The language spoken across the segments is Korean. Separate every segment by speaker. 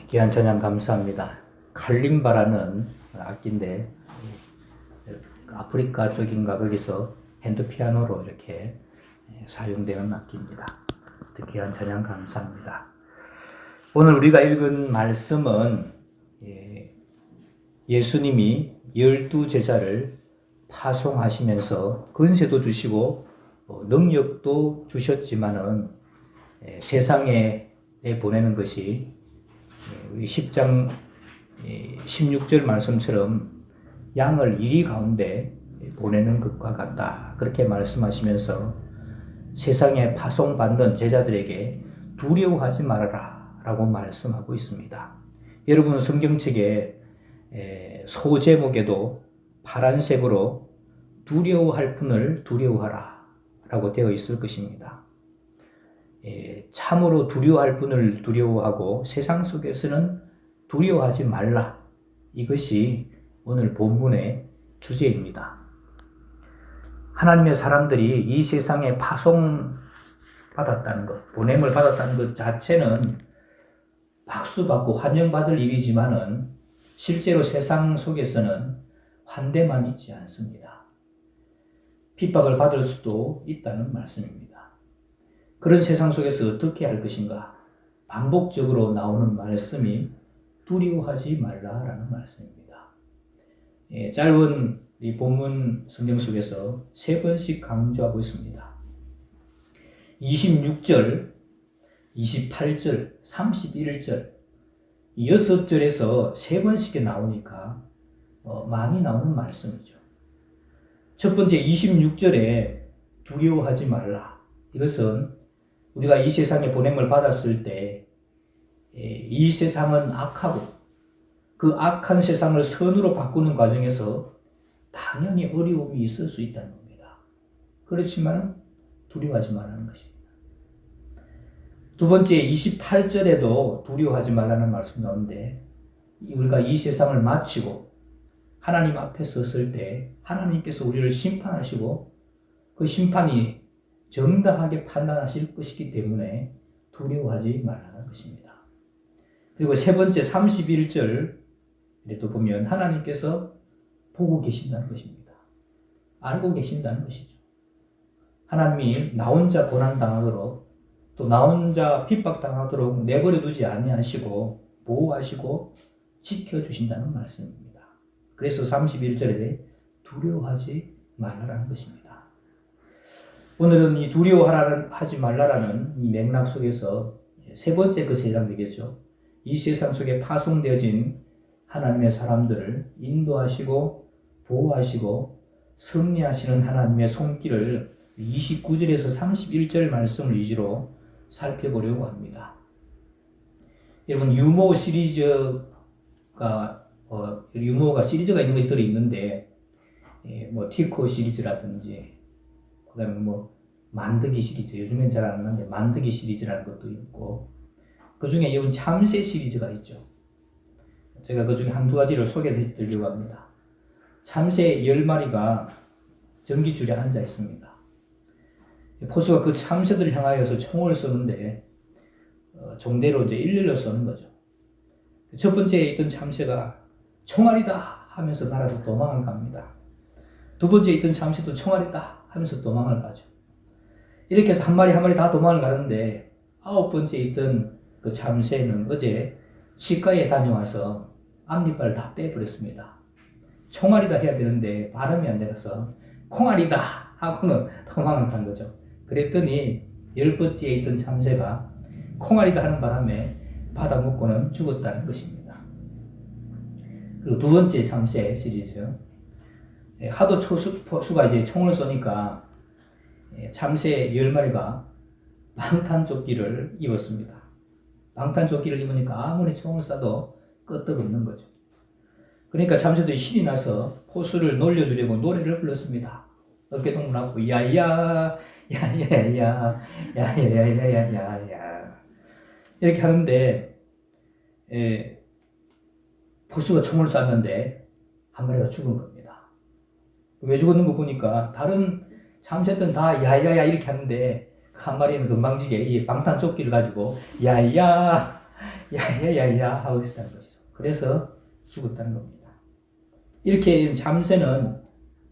Speaker 1: 귀한 찬양 감사합니다. 칼림바라는 악기인데 아프리카 쪽인가 거기서 핸드피아노로 이렇게 사용되는 악기입니다. 귀한 찬양 감사합니다. 오늘 우리가 읽은 말씀은 예수님이 12제자를 파송하시면서 권세도 주시고 능력도 주셨지만은 세상에 보내는 것이 우리 10장 16절 말씀처럼 양을 이리 가운데 보내는 것과 같다. 그렇게 말씀하시면서 세상에 파송받는 제자들에게 두려워하지 말아라 라고 말씀하고 있습니다. 여러분 성경책에 소제목에도 파란색으로 두려워할 분을 두려워하라 라고 되어 있을 것입니다. 참으로 두려워할 분을 두려워하고 세상 속에서는 두려워하지 말라. 이것이 오늘 본문의 주제입니다. 하나님의 사람들이 이 세상에 파송받았다는 것, 보냄을 받았다는 것 자체는 박수받고 환영받을 일이지만은 실제로 세상 속에서는 환대만 있지 않습니다. 핍박을 받을 수도 있다는 말씀입니다. 그런 세상 속에서 어떻게 할 것인가? 반복적으로 나오는 말씀이 두려워하지 말라라는 말씀입니다. 짧은 이 본문 성경 속에서 3번씩 강조하고 있습니다. 26절, 28절, 31절, 6절에서 3번씩 나오니까 많이 나오는 말씀이죠. 첫 번째 26절에 두려워하지 말라. 이것은 우리가 이 세상에 보냄을 받았을 때 이 세상은 악하고 그 악한 세상을 선으로 바꾸는 과정에서 당연히 어려움이 있을 수 있다는 겁니다. 그렇지만 두려워하지 말라는 것입니다. 두 번째 28절에도 두려워하지 말라는 말씀이 나오는데 우리가 이 세상을 마치고 하나님 앞에 섰을 때 하나님께서 우리를 심판하시고 그 심판이 정당하게 판단하실 것이기 때문에 두려워하지 말라는 것입니다. 그리고 세 번째 31절에도 보면 하나님께서 보고 계신다는 것입니다. 알고 계신다는 것이죠. 하나님이 나 혼자 고난당하도록 또 나 혼자 핍박당하도록 내버려 두지 아니하시고 보호하시고 지켜주신다는 말씀입니다. 그래서 31절에 두려워하지 말라는 것입니다. 오늘은 이 두려워하지 말라는 이 맥락 속에서 세 번째 그 세상 되겠죠. 이 세상 속에 파송되어진 하나님의 사람들을 인도하시고 보호하시고 승리하시는 하나님의 손길을 29절에서 31절 말씀을 위주로 살펴보려고 합니다. 여러분 유모 시리즈가 유모가 시리즈가 있는 것이 들어있는데 티코 시리즈라든지 그다음에 만드기 시리즈, 요즘엔 잘 안 하는데 만드기 시리즈라는 것도 있고 그 중에 이번 참새 시리즈가 있죠. 제가 그 중에 한두 가지를 소개해 드리려고 합니다. 참새 10마리가 전깃줄에 앉아 있습니다. 포수가 그 참새들을 향하여서 총을 쏘는데 종대로 이제 일렬로 쏘는 거죠. 첫 번째에 있던 참새가 총알이다 하면서 날아서 도망을 갑니다. 두 번째에 있던 참새도 총알이다 하면서 도망을 가죠. 이렇게 해서 한 마리 한 마리 다 도망을 가는데 9번째에 있던 그 참새는 어제 치과에 다녀와서 앞니빨을 다 빼버렸습니다. 총알이다 해야 되는데 발음이 안 돼서 콩알이다 하고는 도망을 간 거죠. 그랬더니 10번째에 있던 참새가 콩알이다 하는 바람에 받아먹고는 죽었다는 것입니다. 그리고 두 번째 참새 시리즈, 하도 포수가 이제 총을 쏘니까 참새 10마리가 방탄조끼를 입었습니다. 방탄조끼를 입으니까 아무리 총을 쏴도 끄떡없는 거죠. 그러니까 참새들이 신이 나서 포수를 놀려주려고 노래를 불렀습니다. 어깨동무하고 야야 야야야 야야야야야야 이렇게 하는데 포수가 총을 쐈는데 한 마리가 죽은 겁니다. 왜 죽었는 거 보니까 다른 참새들은 다 야야야 이렇게 하는데 한 마리는 금방지게 이 방탄조끼를 가지고 야야 야야야야 하고 있었다는 것이죠. 그래서 죽었다는 겁니다. 이렇게 참새는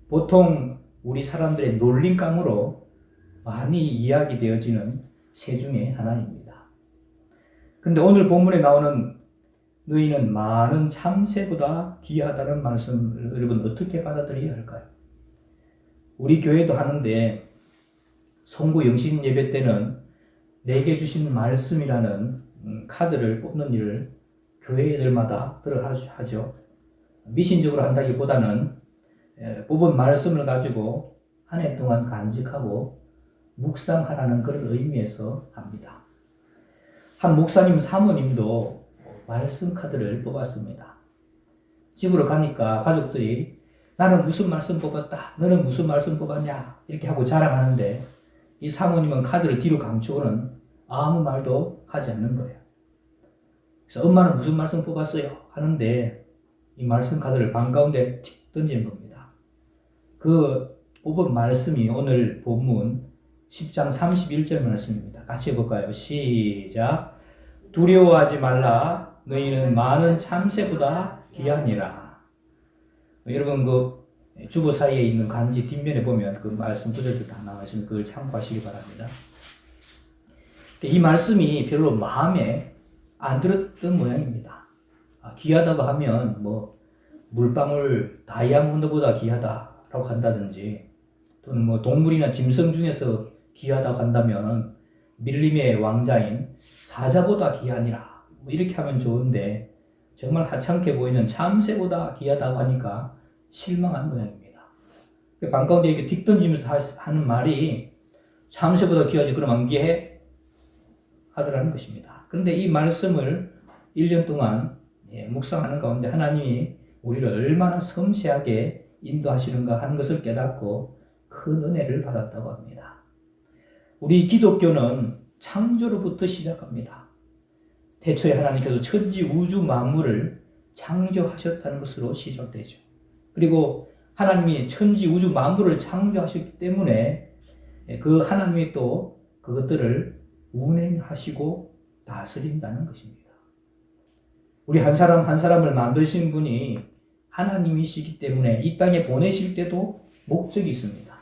Speaker 1: 보통 우리 사람들의 놀림감으로 많이 이야기되어지는 새 중에 하나입니다. 근데 오늘 본문에 나오는 너희는 많은 참새보다 귀하다는 말씀을 여러분 어떻게 받아들여야 할까요? 우리 교회도 하는데 송구 영신 예배 때는 내게 주신 말씀이라는 카드를 뽑는 일을 교회들마다 들어 하죠. 미신적으로 한다기보다는 뽑은 말씀을 가지고 한 해 동안 간직하고 묵상하라는 그런 의미에서 합니다. 한 목사님 사모님도 말씀 카드를 뽑았습니다. 집으로 가니까 가족들이 나는 무슨 말씀 뽑았다, 너는 무슨 말씀 뽑았냐 이렇게 하고 자랑하는데 이 사모님은 카드를 뒤로 감추고는 아무 말도 하지 않는 거예요. 그래서 엄마는 무슨 말씀 뽑았어요 하는데 이 말씀 카드를 방 가운데 틱 던진 겁니다. 그 뽑은 말씀이 오늘 본문 10장 31절 말씀입니다. 같이 해볼까요? 시작. 두려워하지 말라. 너희는 많은 참새보다 귀하니라. 여러분 그 주보 사이에 있는 간지 뒷면에 보면 그 말씀 구절도 다 나와 있으면 그걸 참고하시기 바랍니다. 이 말씀이 별로 마음에 안 들었던 모양입니다. 귀하다고 하면 뭐 물방울 다이아몬드보다 귀하다라고 한다든지 또는 뭐 동물이나 짐승 중에서 귀하다고 한다면 밀림의 왕자인 사자보다 귀하니라 뭐 이렇게 하면 좋은데 정말 하찮게 보이는 참새보다 귀하다고 하니까 실망한 모양입니다. 방 가운데 이렇게 딕 던지면서 하는 말이 참새보다 귀하지 그럼 안 귀해? 하더라는 것입니다. 그런데 이 말씀을 1년 동안 묵상하는 가운데 하나님이 우리를 얼마나 섬세하게 인도하시는가 하는 것을 깨닫고 큰 은혜를 받았다고 합니다. 우리 기독교는 창조로부터 시작합니다. 태초에 하나님께서 천지 우주 만물을 창조하셨다는 것으로 시작되죠. 그리고 하나님이 천지 우주 만물을 창조하셨기 때문에 그 하나님이 또 그것들을 운행하시고 다스린다는 것입니다. 우리 한 사람 한 사람을 만드신 분이 하나님이시기 때문에 이 땅에 보내실 때도 목적이 있습니다.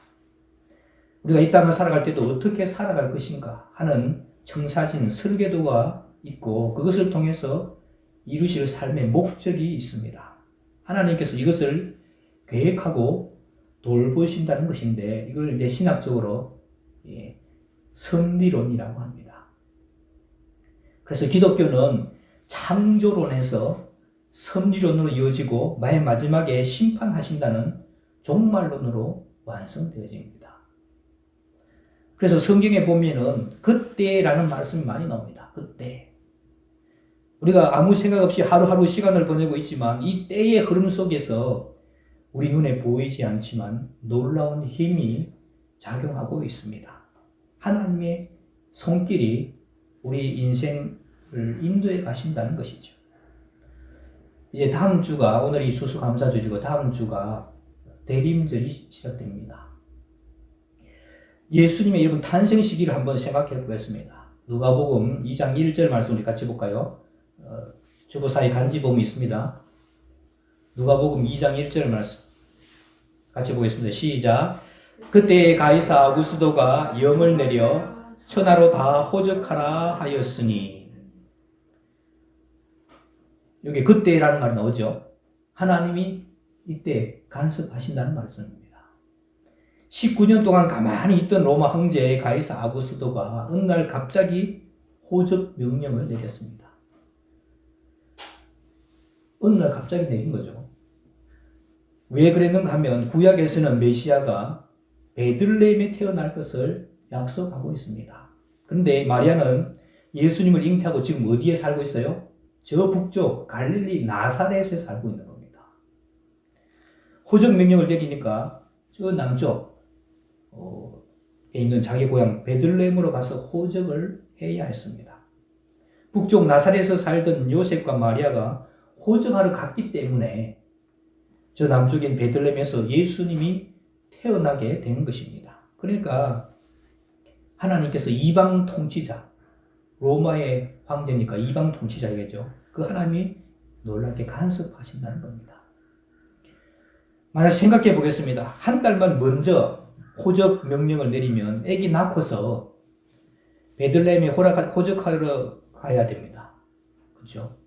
Speaker 1: 우리가 이 땅을 살아갈 때도 어떻게 살아갈 것인가 하는 청사진 설계도가 있고 그것을 통해서 이루실 삶의 목적이 있습니다. 하나님께서 이것을 계획하고 돌보신다는 것인데 이걸 이제 신학적으로 섭리론이라고 합니다. 그래서 기독교는 창조론에서 섭리론으로 이어지고 맨 마지막에 심판하신다는 종말론으로 완성되어집니다. 그래서 성경에 보면은 그때라는 말씀이 많이 나옵니다. 그때. 우리가 아무 생각 없이 하루하루 시간을 보내고 있지만 이 때의 흐름 속에서 우리 눈에 보이지 않지만 놀라운 힘이 작용하고 있습니다. 하나님의 손길이 우리 인생을 인도해 가신다는 것이죠. 이제 다음 주가 오늘이 추수감사절이고 다음 주가 대림절이 시작됩니다. 예수님의 여러분 탄생 시기를 한번 생각해 보겠습니다. 누가복음 2장 1절 말씀 우리 같이 볼까요? 주보사에 간지본이 있습니다. 누가복음 2장 1절 말씀 같이 보겠습니다. 시작. 그때 가이사 아구스도가 영을 내려 천하로 다 호적하라 하였으니 여기 그때라는 말이 나오죠. 하나님이 이때 간섭하신다는 말씀입니다. 19년 동안 가만히 있던 로마 황제 가이사 아구스도가 어느 날 갑자기 호적 명령을 내렸습니다. 어느 날 갑자기 내린 거죠. 왜 그랬는가 하면 구약에서는 메시아가 베들레헴에 태어날 것을 약속하고 있습니다. 그런데 마리아는 예수님을 잉태하고 지금 어디에 살고 있어요? 저 북쪽 갈릴리 나사렛에 살고 있는 겁니다. 호적 명령을 내리니까 저 남쪽 에 있는 자기 고향 베들레헴으로 가서 호적을 해야 했습니다. 북쪽 나사렛에서 살던 요셉과 마리아가 호적하러 갔기 때문에 저 남쪽인 베들레헴에서 예수님이 태어나게 된 것입니다. 그러니까 하나님께서 이방 통치자, 로마의 황제니까 이방 통치자이겠죠. 그 하나님이 놀랍게 간섭하신다는 겁니다. 만약 생각해 보겠습니다. 한 달만 먼저 호적 명령을 내리면 아기 낳고서 베들레헴에 호적하러 가야 됩니다. 그렇죠?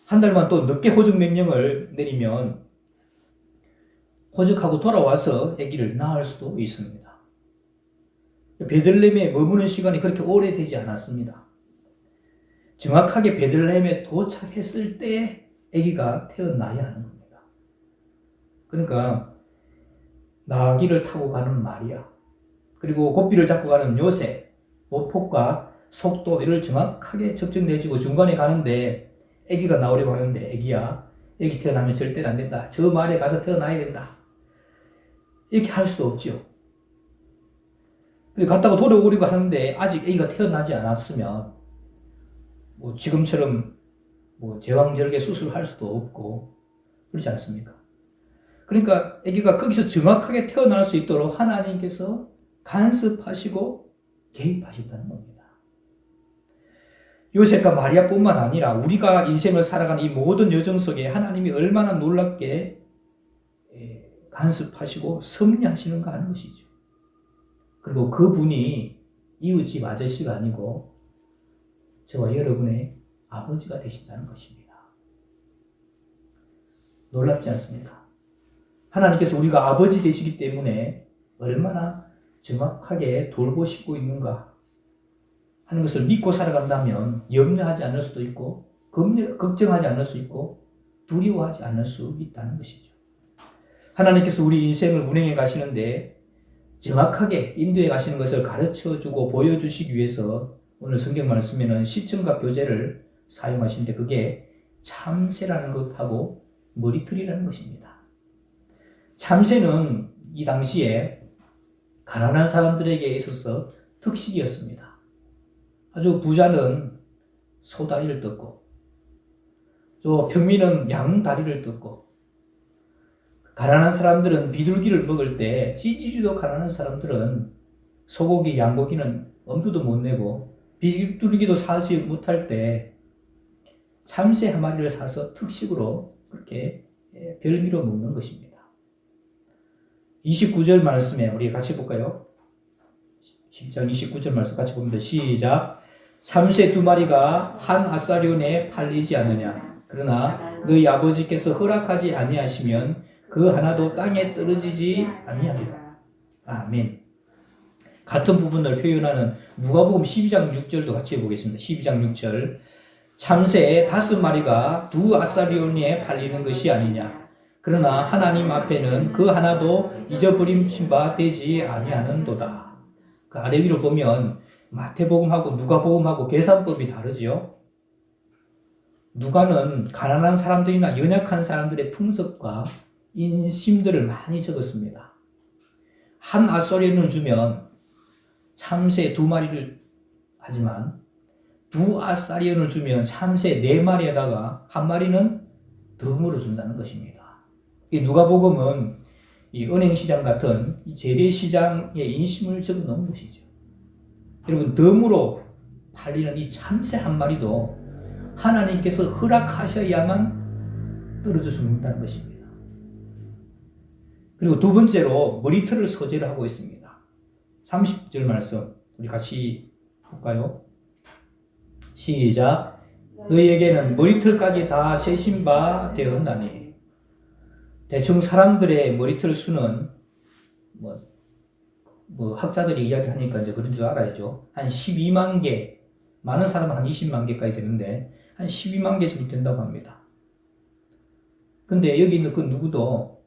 Speaker 1: 한 달만 또 늦게 호적 명령을 내리면 호적하고 돌아와서 아기를 낳을 수도 있습니다. 베들레헴에 머무는 시간이 그렇게 오래되지 않았습니다. 정확하게 베들레헴에 도착했을 때 아기가 태어나야 하는 겁니다. 그러니까 나귀를 타고 가는 마리아, 그리고 고삐를 잡고 가는 요셉, 보폭과 속도 이를 정확하게 측정내주고 중간에 가는데 아기가 나오려고 하는데 아기야, 아기 태어나면 절대로 안 된다. 저 말에 가서 태어나야 된다. 이렇게 할 수도 없지요. 그리고 갔다가 돌아오려고 하는데 아직 아기가 태어나지 않았으면 뭐 지금처럼 뭐 제왕절개 수술할 수도 없고 그렇지 않습니까? 그러니까 아기가 거기서 정확하게 태어날 수 있도록 하나님께서 간섭하시고 개입하신다는 겁니다. 요셉과 마리아뿐만 아니라 우리가 인생을 살아가는 이 모든 여정 속에 하나님이 얼마나 놀랍게 간섭하시고 섭리하시는가 하는 것이죠. 그리고 그분이 이웃집 아저씨가 아니고 저와 여러분의 아버지가 되신다는 것입니다. 놀랍지 않습니까? 하나님께서 우리가 아버지 되시기 때문에 얼마나 정확하게 돌보시고 있는가 하는 것을 믿고 살아간다면 염려하지 않을 수도 있고 걱정하지 않을 수 있고 두려워하지 않을 수 있다는 것이죠. 하나님께서 우리 인생을 운행해 가시는데 정확하게 인도해 가시는 것을 가르쳐주고 보여주시기 위해서 오늘 성경 말씀에는 시청각 교재를 사용하시는데 그게 참새라는 것하고 머리털이라는 것입니다. 참새는 이 당시에 가난한 사람들에게 있어서 특식이었습니다. 아주 부자는 소다리를 뜯고 또 평민은 양다리를 뜯고 가난한 사람들은 비둘기를 먹을 때 찌질이도 가난한 사람들은 소고기, 양고기는 엄두도 못 내고 비둘기도 사지 못할 때 참새 한 마리를 사서 특식으로 그렇게 별미로 먹는 것입니다. 29절 말씀에 우리 같이 볼까요? 10장 29절 말씀 같이 봅니다. 시작. 참새 두 마리가 한 아사리온에 팔리지 않느냐. 그러나 너희 아버지께서 허락하지 아니하시면 그 하나도 땅에 떨어지지 아니하리라. 아멘. 같은 부분을 표현하는 누가복음 12장 6절도 같이 보겠습니다. 12장 6절. 참새 5마리가 두 아사리온에 팔리는 것이 아니냐. 그러나 하나님 앞에는 그 하나도 잊어버림친 바 되지 아니하는도다. 그 아래 위로 보면 마태복음하고 누가복음하고 계산법이 다르지요. 누가는 가난한 사람들이나 연약한 사람들의 풍습과 인심들을 많이 적었습니다. 한 아사리온을 주면 참새 2마리를 하지만 두 아사리온을 주면 참새 4마리에다가 1마리는 덤으로 준다는 것입니다. 이 누가복음은 이 은행시장 같은 이 재래시장의 인심을 적어놓은 것이죠. 여러분, 덤으로 팔리는 이 참새 1마리도 하나님께서 허락하셔야만 떨어져 죽는다는 것입니다. 그리고 두 번째로 머리털을 소재를 하고 있습니다. 30절 말씀 우리 같이 볼까요? 시작. 너희에게는 머리털까지 다 세신 바 되었나니. 대충 사람들의 머리털 수는 뭐 학자들이 이야기하니까 이제 그런 줄 알아야죠. 한 12만 개, 많은 사람은 한 20만 개까지 되는데 한 12만 개 정도 된다고 합니다. 근데 여기 있는 그 누구도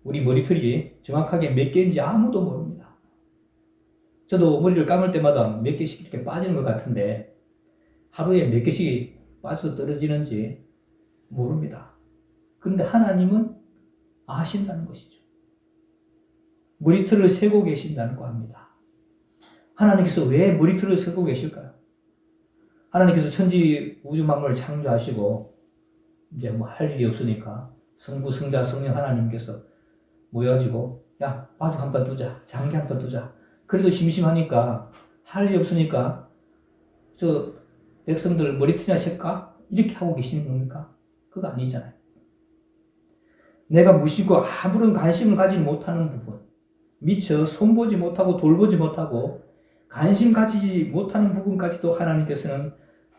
Speaker 1: 우리 머리털이 정확하게 몇 개인지 아무도 모릅니다. 저도 머리를 감을 때마다 몇 개씩 이렇게 빠지는 것 같은데 하루에 몇 개씩 빠져 떨어지는지 모릅니다. 그런데 하나님은 아신다는 것이죠. 머리털을 세고 계신다는 거 합니다. 하나님께서 왜 머리털을 세고 계실까요? 하나님께서 천지 우주 만물을 창조하시고 이제 뭐 할 일이 없으니까 성부, 성자, 성령 하나님께서 모여가지고 야, 바둑 한 판 두자, 장기 한 판 두자. 그래도 심심하니까 할 일이 없으니까 저 백성들 머리털이나 셀까? 이렇게 하고 계시는 겁니까? 그거 아니잖아요. 내가 무시고 아무런 관심을 가지지 못하는 부분, 미처 손보지 못하고 돌보지 못하고 관심 가지지 못하는 부분까지도 하나님께서는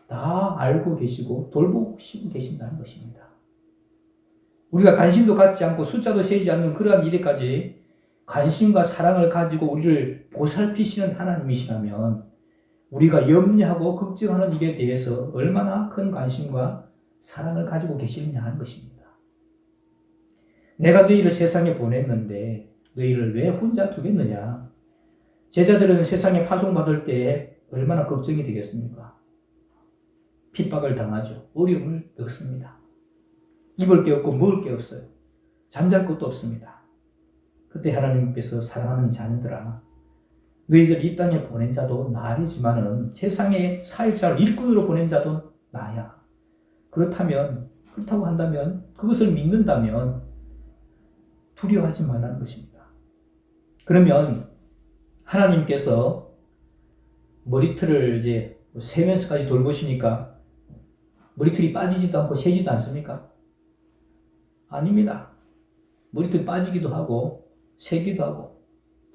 Speaker 1: 다 알고 계시고 돌보시고 계신다는 것입니다. 우리가 관심도 갖지 않고 숫자도 세지 않는 그러한 일에까지 관심과 사랑을 가지고 우리를 보살피시는 하나님이시라면 우리가 염려하고 걱정하는 일에 대해서 얼마나 큰 관심과 사랑을 가지고 계시느냐 하는 것입니다. 내가 너희를 세상에 보냈는데 너희를 왜 혼자 두겠느냐? 제자들은 세상에 파송받을 때 얼마나 걱정이 되겠습니까? 핍박을 당하죠. 어려움을 겪습니다. 입을 게 없고 먹을 게 없어요. 잠잘 것도 없습니다. 그때 하나님께서 사랑하는 자녀들아, 너희들 이 땅에 보낸 자도 나이지만은 세상에 사역자를 일꾼으로 보낸 자도 나야. 그렇다고 한다면, 그것을 믿는다면 두려워하지 말라는 것입니다. 그러면 하나님께서 머리털을 이제 세면서까지 돌보시니까 머리털이 빠지지도 않고 새지도 않습니까? 아닙니다. 머리털이 빠지기도 하고 새기도 하고,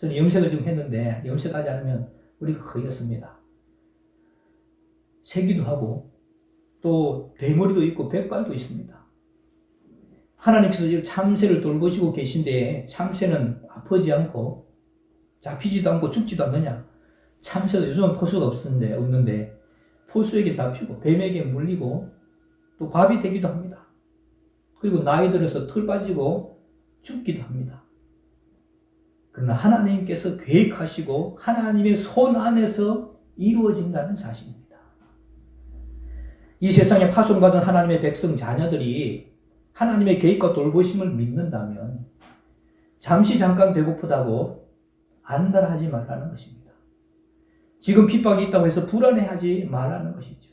Speaker 1: 저는 염색을 좀 했는데 염색하지 않으면 머리가 허옇습니다. 새기도 하고 또 대머리도 있고 백발도 있습니다. 하나님께서 참새를 돌보시고 계신데 참새는 아프지 않고 잡히지도 않고 죽지도 않느냐? 참새도 요즘은 포수가 없는데 포수에게 잡히고 뱀에게 물리고 또 밥이 되기도 합니다. 그리고 나이 들어서 털 빠지고 죽기도 합니다. 그러나 하나님께서 계획하시고 하나님의 손 안에서 이루어진다는 사실입니다. 이 세상에 파송받은 하나님의 백성 자녀들이 하나님의 계획과 돌보심을 믿는다면 잠깐 배고프다고 안달하지 말라는 것입니다. 지금 핍박이 있다고 해서 불안해하지 말라는 것이죠.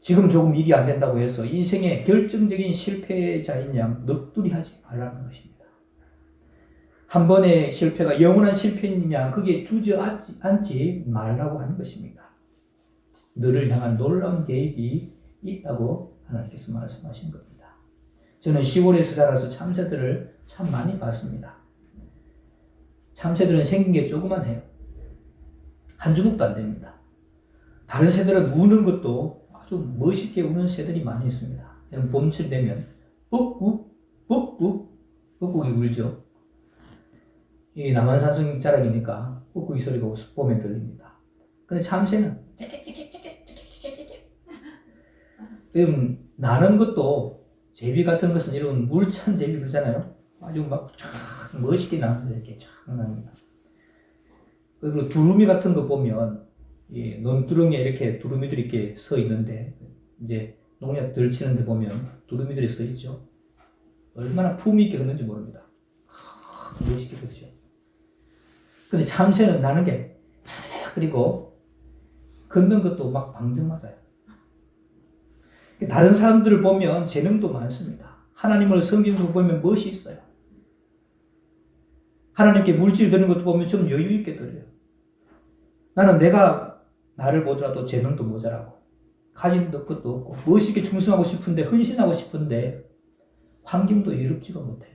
Speaker 1: 지금 조금 일이 안 된다고 해서 인생의 결정적인 실패자인 양 넋두리하지 말라는 것입니다. 한 번의 실패가 영원한 실패이냐 그게 주저앉지 말라고 하는 것입니다. 너를 향한 놀라운 계획이 있다고 하나님께서 말씀하신 겁니다. 저는 시골에서 자라서 참새들을 참 많이 봤습니다. 참새들은 생긴 게 조그만해요. 한 주먹도 안 됩니다. 다른 새들은 우는 것도 아주 멋있게 우는 새들이 많이 있습니다. 봄철 되면 뻑욱 뻑욱이 울죠. 이 남한산성 자락이니까 뻑욱이 소리가 봄에 들립니다. 근데 참새는 나는 것도 제비 같은 것은 이런 물찬 제비 그러잖아요. 아주 막 쫙 멋있게 나는데 이렇게 쫙 납니다. 그리고 두루미 같은 거 보면 이 논두렁에 이렇게 두루미들이 이렇게 서 있는데 이제 농약 덜 치는데 보면 두루미들이 서 있죠. 얼마나 품위 있게 걷는지 모릅니다. 멋있게 걷죠. 근데 참새는 나는 게 그리고 걷는 것도 막 방정 맞아요. 다른 사람들을 보면 재능도 많습니다. 하나님을 섬기는 거 보면 멋이 있어요. 하나님께 물질 드는 것도 보면 좀 여유 있게 드려요. 나는 내가 나를 보더라도 재능도 모자라고 가진 것도 없고 멋있게 충성하고 싶은데 헌신하고 싶은데 환경도 여롭지가 못해요.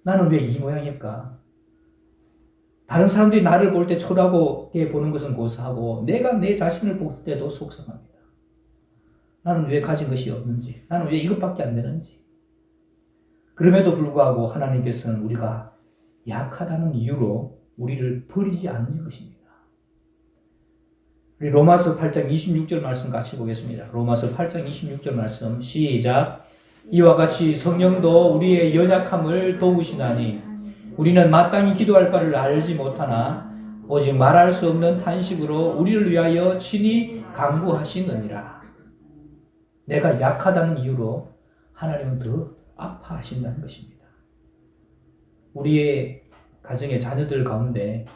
Speaker 1: 나는 왜 이 모양일까? 다른 사람들이 나를 볼 때 초라하게 보는 것은 고사하고 내가 내 자신을 볼 때도 속상합니다. 나는 왜 가진 것이 없는지, 나는 왜 이것밖에 안 되는지. 그럼에도 불구하고 하나님께서는 우리가 약하다는 이유로 우리를 버리지 않는 것입니다. 우리 로마서 8장 26절 말씀 같이 보겠습니다. 로마서 8장 26절 말씀 시작. 이와 같이 성령도 우리의 연약함을 도우시나니 우리는 마땅히 기도할 바를 알지 못하나 오직 말할 수 없는 탄식으로 우리를 위하여 친히 간구하시느니라. 내가 약하다는 이유로 하나님은 더 아파하신다는 것입니다. 우리의 가정의 자녀들 가운데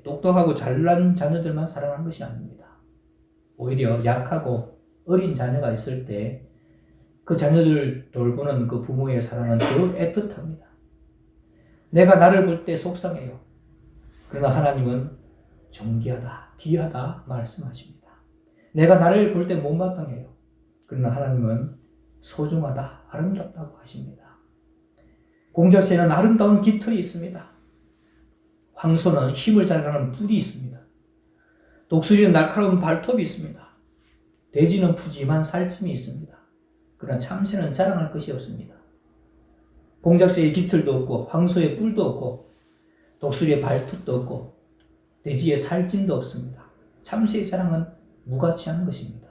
Speaker 1: 똑똑하고 잘난 자녀들만 사랑하는 것이 아닙니다. 오히려 약하고 어린 자녀가 있을 때 그 자녀들 돌보는 그 부모의 사랑은 더 애틋합니다. 내가 나를 볼 때 속상해요. 그러나 하나님은 존귀하다, 귀하다 말씀하십니다. 내가 나를 볼 때 못마땅해요. 그러나 하나님은 소중하다, 아름답다고 하십니다. 공작새는 아름다운 깃털이 있습니다. 황소는 힘을 자랑하는 뿔이 있습니다. 독수리는 날카로운 발톱이 있습니다. 돼지는 푸짐한 살찜이 있습니다. 그러나 참새는 자랑할 것이 없습니다. 공작새의 깃털도 없고 황소의 뿔도 없고 독수리의 발톱도 없고 돼지의 살찜도 없습니다. 참새의 자랑은 무가치한 것입니다.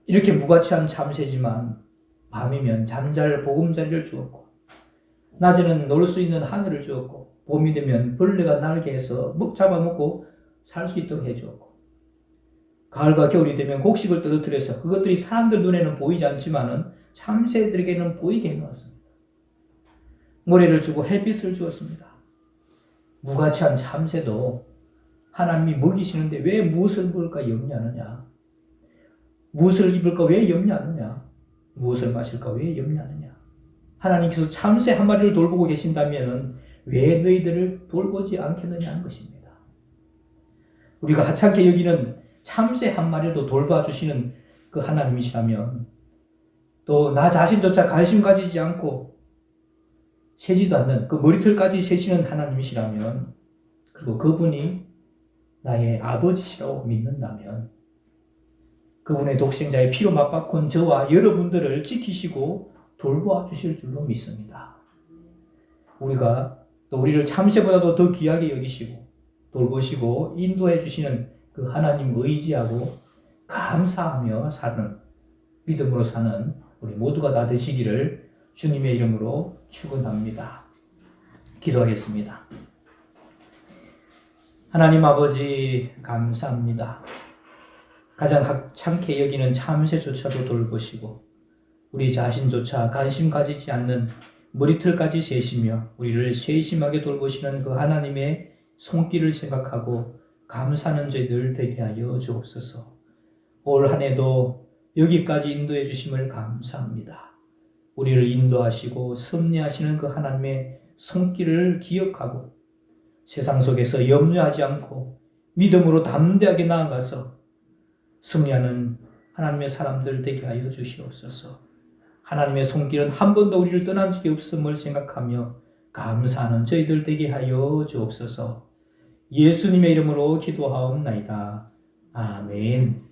Speaker 1: 이렇게 무가치한 참새지만 밤이면 잠잘 보금자리를 주었고 낮에는 놀 수 있는 하늘을 주었고 봄이 되면 벌레가 날개에서 먹 잡아먹고 살 수 있도록 해주었고 가을과 겨울이 되면 곡식을 떨어뜨려서 그것들이 사람들 눈에는 보이지 않지만은 참새들에게는 보이게 해놓았습니다. 모래를 주고 햇빛을 주었습니다. 무가치한 참새도 하나님이 먹이시는데 왜 무엇을 먹을까 염려하느냐? 무엇을 입을까 왜 염려하느냐? 무엇을 마실까 왜 염려하느냐? 하나님께서 참새 한 마리를 돌보고 계신다면 왜 너희들을 돌보지 않겠느냐 하는 것입니다. 우리가 하찮게 여기는 참새 한 마리도 돌봐주시는 그 하나님이시라면 또 나 자신조차 관심 가지지 않고 세지도 않는 그 머리털까지 세시는 하나님이시라면 그리고 그분이 나의 아버지시라고 믿는다면 그분의 독생자의 피로 맞바꾼 저와 여러분들을 지키시고 돌보아 주실 줄로 믿습니다. 우리가 또 우리를 참새보다도 더 귀하게 여기시고 돌보시고 인도해 주시는 그 하나님 의지하고 감사하며 사는 믿음으로 사는 우리 모두가 다 되시기를 주님의 이름으로 축원합니다. 기도하겠습니다. 하나님 아버지 감사합니다. 가장 하찮게 여기는 참새조차도 돌보시고 우리 자신조차 관심 가지지 않는 머리털까지 세시며 우리를 세심하게 돌보시는 그 하나님의 손길을 생각하고 감사하는 저희들 되게 하여 주옵소서. 올 한 해도 여기까지 인도해 주심을 감사합니다. 우리를 인도하시고 섭리하시는 그 하나님의 손길을 기억하고 세상 속에서 염려하지 않고 믿음으로 담대하게 나아가서 승리하는 하나님의 사람들 되게 하여 주시옵소서. 하나님의 손길은 한 번도 우리를 떠난 적이 없음을 생각하며 감사하는 저희들 되게 하여 주옵소서. 예수님의 이름으로 기도하옵나이다. 아멘.